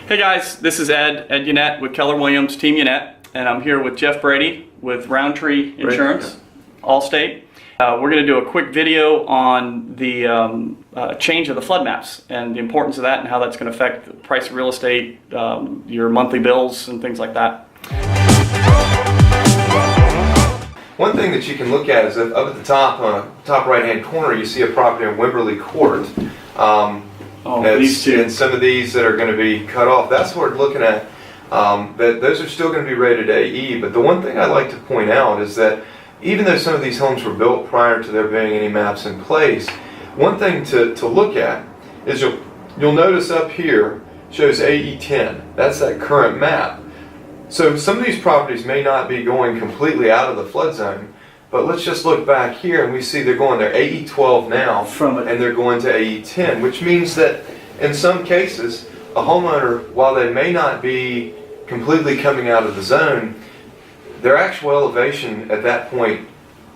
Hey guys, this is Ed Yannett with Keller Williams, Team Yannett, and I'm here with Jeff Brady with Roundtree Insurance, Allstate. We're going to do a quick video on the change of the flood maps and the importance of that and how that's going to affect the price of real estate, your monthly bills and things like that. One thing that you can look at is up at the top right hand corner you see a property on Wimberley Court. These two. And some of these that are going to be cut off, that's what we're looking at. Those are still going to be rated AE, but the one thing I'd like to point out is that even though some of these homes were built prior to there being any maps in place, one thing to look at is you'll notice up here shows AE 10. That's that current map. So some of these properties may not be going completely out of the flood zone, but let's just look back here and we see they're going to AE 12 now and they're going to AE 10, which means that in some cases a homeowner, while they may not be completely coming out of the zone, their actual elevation at that point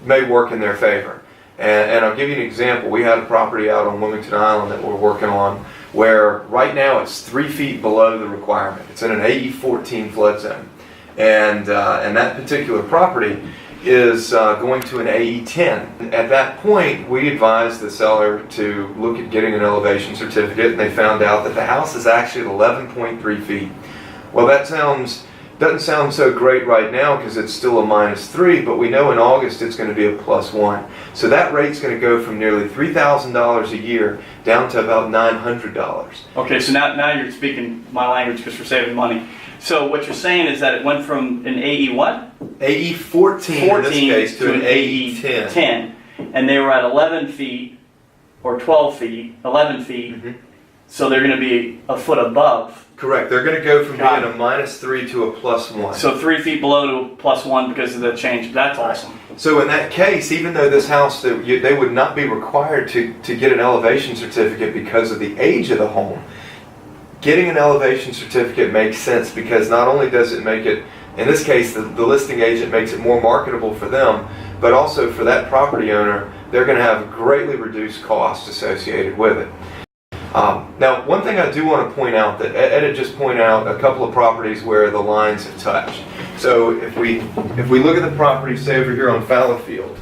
may work in their favor. And I'll give you an example. We had a property out on Wilmington Island that we're working on where right now it's 3 feet below the requirement. It's in an AE 14 flood zone. And that particular property is going to an AE 10. At that point, we advised the seller to look at getting an elevation certificate, and they found out that the house is actually at 11.3 feet. Well, that doesn't sound so great right now because it's still a -3, but we know in August it's going to be a +1. So that rate's going to go from nearly $3,000 a year down to about $900. Okay, so now you're speaking my language because we're saving money. So what you're saying is that it went from an AE what? AE 14 in this case to an AE 10. And they were at 11 feet or 12 feet, 11 feet. Mm-hmm. So they're going to be a foot above. Correct. They're going to go from being a -3 to a +1. So 3 feet below to a +1 because of the change. That's awesome. So in that case, even though this house, they would not be required to get an elevation certificate because of the age of the home, getting an elevation certificate makes sense because not only does it make it, in this case, the listing agent makes it more marketable for them, but also for that property owner, they're going to have greatly reduced costs associated with it. Now, one thing I do want to point out that Ed had just pointed out a couple of properties where the lines have touched. So if we look at the property, say over here on Fallowfield.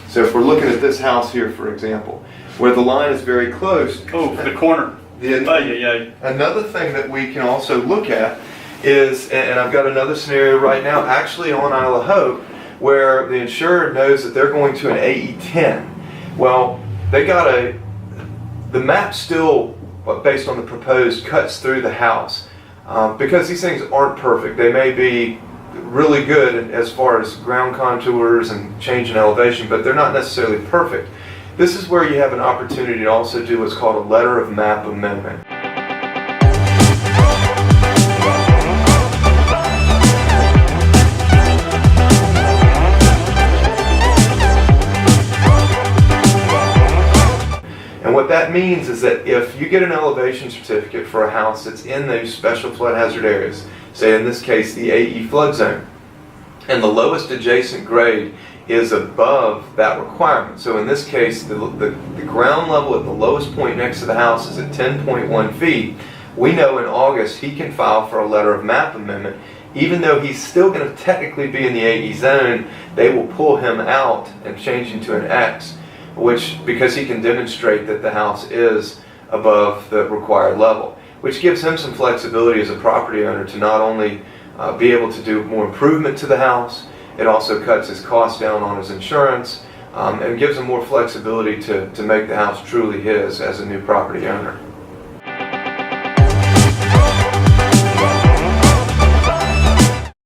So if we're looking at this house here, for example, where the line is very close. Oh, the corner. Another thing that we can also look at is, and I've got another scenario right now, actually on Isle of Hope, where the insured knows that they're going to an AE 10. Well, the map still, based on the proposed, cuts through the house. Because these things aren't perfect. They may be really good as far as ground contours and change in elevation, but they're not necessarily perfect. This is where you have an opportunity to also do what's called a letter of map amendment. And what that means is that if you get an elevation certificate for a house that's in those special flood hazard areas, say in this case the AE flood zone, and the lowest adjacent grade is above that requirement. So in this case, the ground level at the lowest point next to the house is at 10.1 feet. We know in August he can file for a letter of map amendment. Even though he's still going to technically be in the AE zone, they will pull him out and change him to an X, because he can demonstrate that the house is above the required level, which gives him some flexibility as a property owner to not only be able to do more improvement to the house, it also cuts his costs down on his insurance, and gives him more flexibility to make the house truly his as a new property owner.